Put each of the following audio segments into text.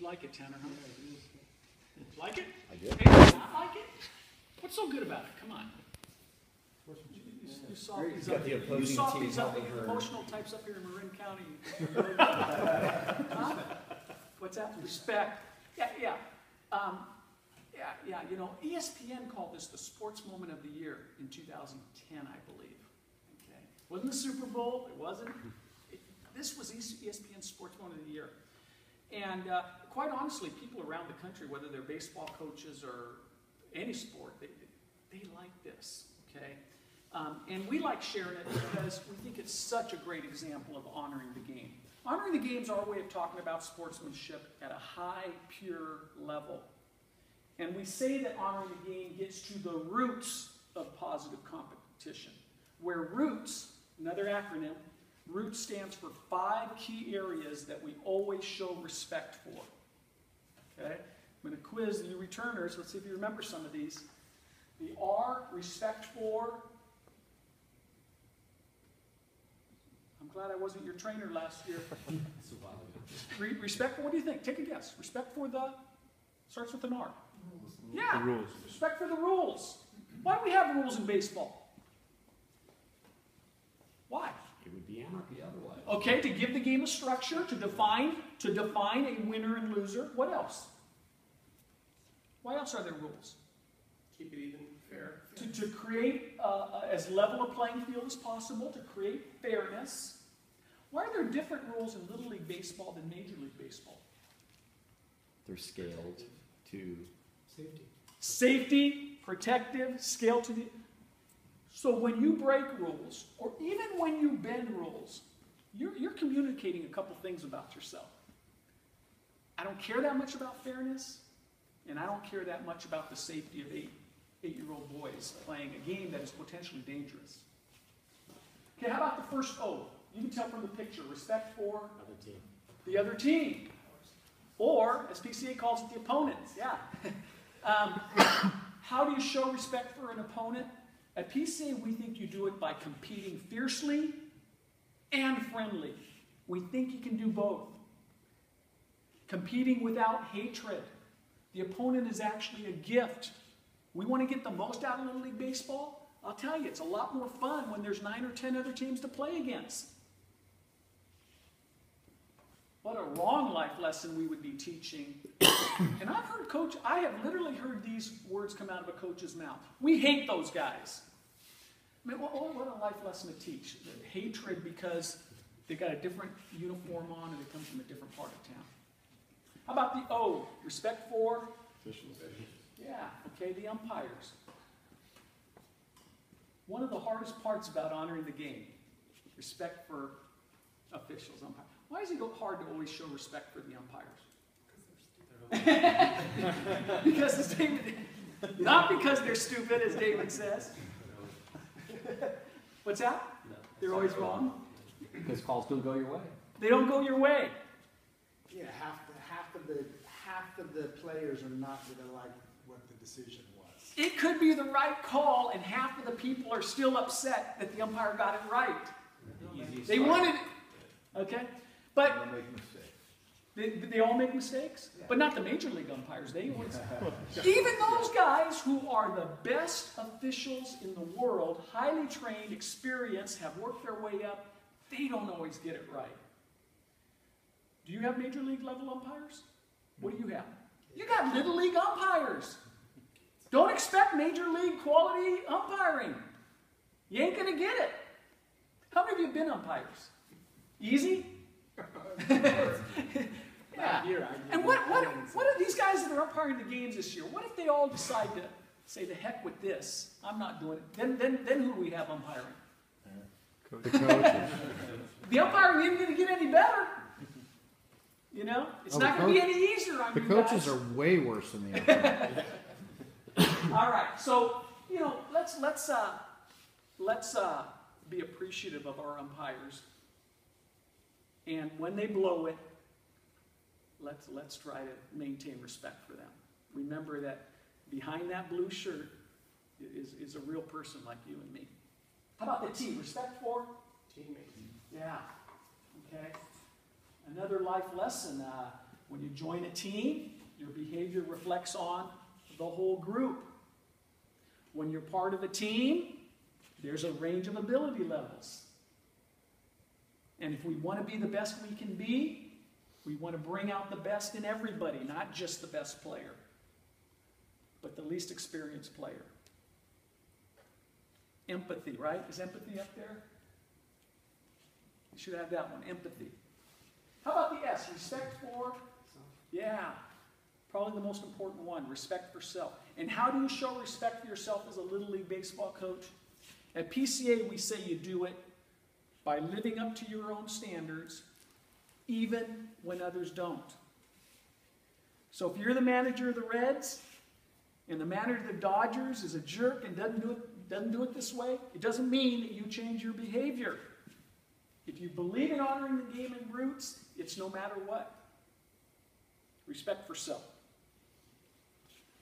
like it, Tanner, huh? Like it? I did. Hey, do you not like it? What's so good about it? Come on. You saw Great. these You got up, the you opposing saw team these up helping her. emotional types up here in Marin County. Huh? What's that? Respect. Yeah. You know, ESPN called this the sports moment of the year in 2010, I believe. Okay. Wasn't the Super Bowl? It wasn't. This was ESPN's sports moment of the year. And quite honestly, people around the country, whether they're baseball coaches or any sport, they like this. Okay. And we like sharing it because we think it's such a great example of honoring the game. Honoring the game is our way of talking about sportsmanship at a high, pure level. And we say that honoring the game gets to the roots of positive competition. Where roots, another acronym, roots stands for 5 key areas that we always show respect for. Okay? I'm going to quiz you returners. Let's see if you remember some of these. The R, respect for. I'm glad I wasn't your trainer last year. Respect for, what do you think? Take a guess. Respect for the, starts with an R. Yeah. The rules. Respect for the rules. Why do we have rules in baseball? Why? It would be anarchy otherwise. Okay, to give the game a structure, to define a winner and loser. What else? Why else are there rules? Keep it even, fair. To create as level a playing field as possible, to create fairness. Why are there different rules in Little League Baseball than Major League Baseball? They're scaled to Safety. Safety, protective, scale to the... So when you break rules, or even when you bend rules, you're communicating a couple things about yourself. I don't care that much about fairness, and I don't care that much about the safety of eight-year-old boys playing a game that is potentially dangerous. Okay, how about the first O? You can tell from the picture, respect for Other team. the other team. Or, as PCA calls it, the opponents. Yeah. How do you show respect for an opponent? At PCA, we think you do it by competing fiercely and friendly. We think you can do both. Competing without hatred. The opponent is actually a gift. We want to get the most out of Little League Baseball. I'll tell you, it's a lot more fun when there's 9 or 10 other teams to play against. What a wrong life lesson we would be teaching. And I have literally heard these words come out of a coach's mouth. We hate those guys. I mean, what a life lesson to teach. Hatred because they got a different uniform on and they come from a different part of town. How about the O? Respect for? Officials. Yeah, okay, the umpires. One of the hardest parts about honoring the game, respect for officials, umpires. Why is it hard to always show respect for the umpires? Because as David, not because they're stupid, as David says. What's that? No. They're always wrong. because calls don't go your way. They don't go your way. Yeah, half of the players are not going to like what the decision was. It could be the right call, and half of the people are still upset that the umpire got it right. They wanted it. Okay? But They'll make mistakes. they all make mistakes, but not the major league umpires. They always, even those guys who are the best officials in the world, highly trained, experienced, have worked their way up, they don't always get it right. Do you have major league level umpires? What do you have? You got little league umpires. Don't expect major league quality umpiring. You ain't gonna get it. How many of you have been umpires? Easy? Yeah. And what are these guys that are umpiring the games this year? What if they all decide to say, the heck with this, I'm not doing it? Then who do we have umpiring? The coaches. The umpiring isn't going to get any better. You know? It's Oh, not going to be any easier on The you coaches guys. are way worse than the umpires. All right, so, you know, let's be appreciative of our umpires. And when they blow it, let's try to maintain respect for them. Remember that behind that blue shirt is a real person like you and me. How about the T? Respect for? Teammates. Yeah. Okay. Another life lesson. When you join a team, your behavior reflects on the whole group. When you're part of a team, there's a range of ability levels. And if we want to be the best we can be, we want to bring out the best in everybody, not just the best player, but the least experienced player. Empathy, right? Is empathy up there? You should have that one, empathy. How about the S, respect for? Yeah, probably the most important one, respect for self. And how do you show respect for yourself as a Little League baseball coach? At PCA, we say you do it by living up to your own standards, even when others don't. So if you're the manager of the Reds, and the manager of the Dodgers is a jerk and doesn't do it this way, it doesn't mean that you change your behavior. If you believe in honoring the game and roots, it's no matter what. Respect for self.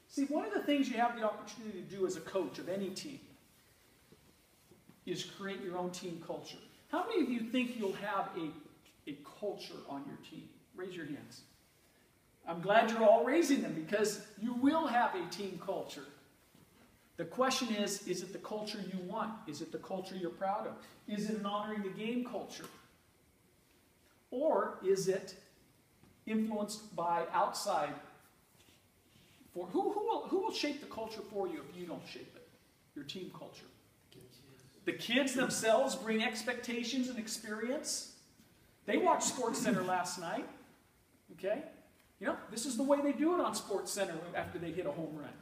See, one of the things you have the opportunity to do as a coach of any team is create your own team culture. How many of you think you'll have a culture on your team? Raise your hands. I'm glad you're all raising them because you will have a team culture. The question is it the culture you want? Is it the culture you're proud of? Is it an honoring the game culture? Or is it influenced by outside? Who will shape the culture for you if you don't shape it? Your team culture. The kids themselves bring expectations and experience. They watched SportsCenter last night. Okay? You know, this is the way they do it on SportsCenter after they hit a home run.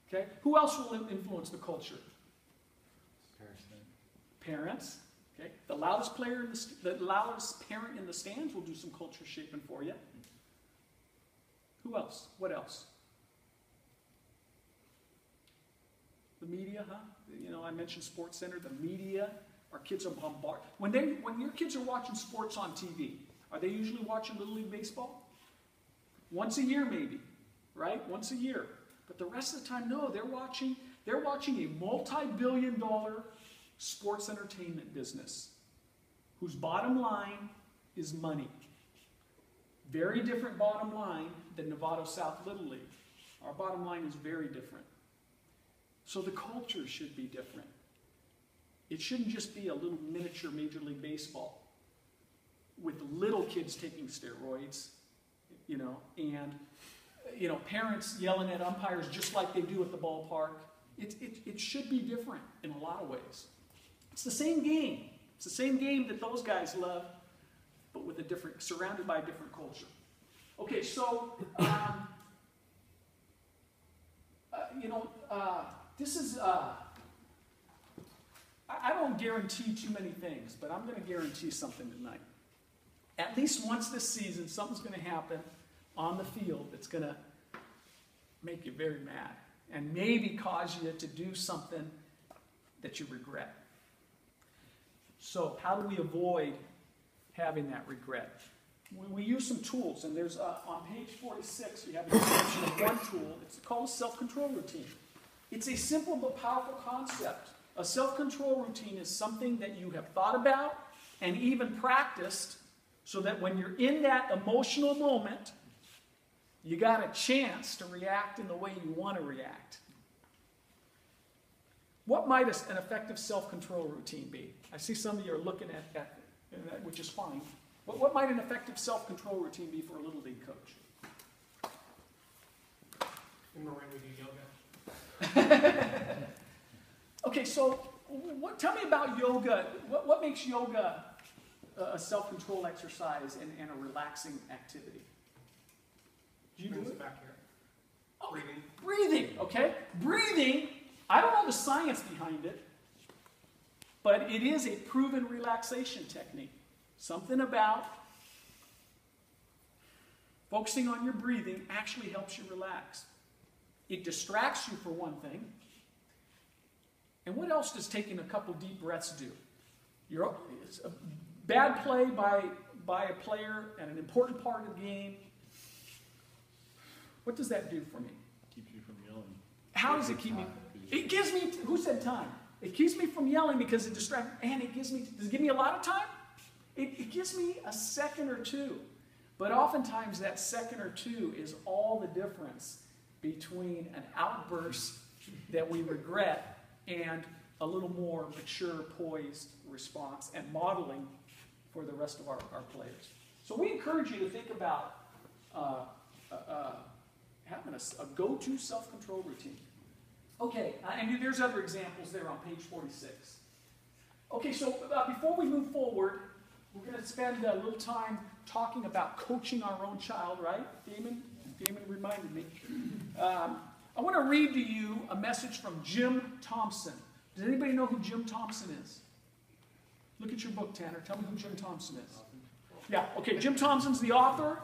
Okay? Who else will influence the culture? Parents. Okay? The loudest parent in the stands will do some culture shaping for you. Who else? What else? The media, huh? You know, I mentioned SportsCenter, the media. Our kids are bombarded. When your kids are watching sports on TV, are they usually watching Little League Baseball? Once a year, maybe, right? Once a year. But the rest of the time, no, they're watching a multi-billion-dollar sports entertainment business whose bottom line is money. Very different bottom line than Novato South Little League. Our bottom line is very different. So the culture should be different. It shouldn't just be a little miniature Major League Baseball with little kids taking steroids, you know, and, you know, parents yelling at umpires just like they do at the ballpark. It should be different in a lot of ways. It's the same game. It's the same game that those guys love, but with a different, surrounded by a different culture. Okay, so, this is, I don't guarantee too many things, but I'm going to guarantee something tonight. At least once this season, something's going to happen on the field that's going to make you very mad and maybe cause you to do something that you regret. So how do we avoid having that regret? We use some tools, and there's on page 46, you have a description of one tool. It's called a self-control routine. It's a simple but powerful concept. A self-control routine is something that you have thought about and even practiced so that when you're in that emotional moment, you got a chance to react in the way you want to react. What might an effective self-control routine be? I see some of you are looking at that, which is fine. But what might an effective self-control routine be for a Little League coach? Remember when we do yoga? Okay, so tell me about yoga. What makes yoga a self-control exercise and a relaxing activity? Do you do Brings it? it back here. Oh, Breathing. breathing, okay? Breathing, I don't know the science behind it, but it is a proven relaxation technique. Something about focusing on your breathing actually helps you relax. It distracts you for one thing. And what else does taking a couple deep breaths do? It's a bad play by a player at an important part of the game. What does that do for me? Keeps you from yelling. How does it keep me? It gives me, who said time? It keeps me from yelling because it distracts, and does it give me a lot of time? It gives me a second or two. But oftentimes that second or two is all the difference between an outburst that we regret and a little more mature, poised response and modeling for the rest of our players. So we encourage you to think about having a go-to self-control routine. Okay, and there's other examples there on page 46. Okay, so before we move forward, we're going to spend a little time talking about coaching our own child, right? Damon reminded me. I want to read to you a message from Jim Thompson. Does anybody know who Jim Thompson is? Look at your book, Tanner. Tell me who Jim Thompson is. Yeah, okay, Jim Thompson's the author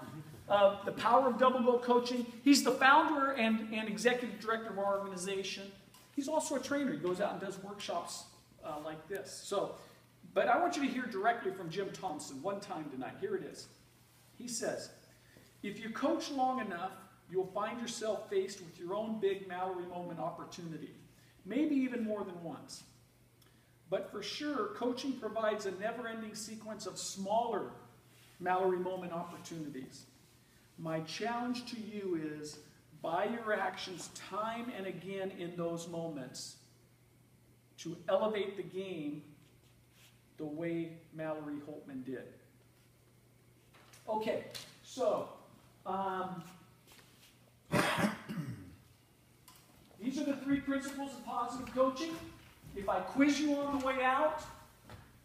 of The Power of Double Goal Coaching. He's the founder and executive director of our organization. He's also a trainer. He goes out and does workshops like this. But I want you to hear directly from Jim Thompson one time tonight. Here it is. He says, if you coach long enough, you'll find yourself faced with your own big Mallory moment opportunity, maybe even more than once. But for sure, coaching provides a never-ending sequence of smaller Mallory moment opportunities. My challenge to you is, by your actions time and again in those moments, to elevate the game the way Mallory Holtman did. Okay, so these are the 3 principles of positive coaching. If I quiz you on the way out,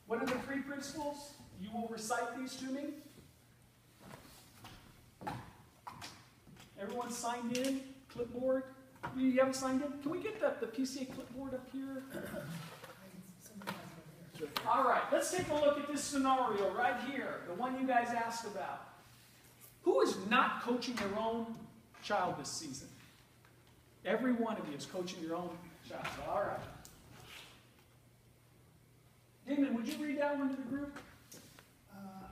what are the 3 principles? You will recite these to me. Everyone signed in? Clipboard? You haven't signed in? Can we get the PCA clipboard up here? All right, let's take a look at this scenario right here, the one you guys asked about. Who is not coaching their own child this season? Every one of you is coaching your own child. All right. Damon, would you read that one to the group?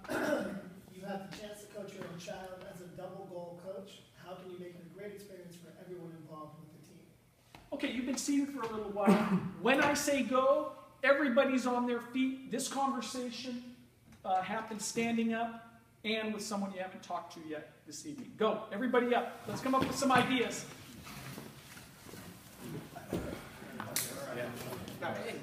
You have the chance to coach your own child as a double goal coach. How can you make it a great experience for everyone involved with the team? Okay, you've been seated for a little while. When I say go, everybody's on their feet. This conversation happens standing up and with someone you haven't talked to yet this evening. Go, everybody up. Let's come up with some ideas. Hey,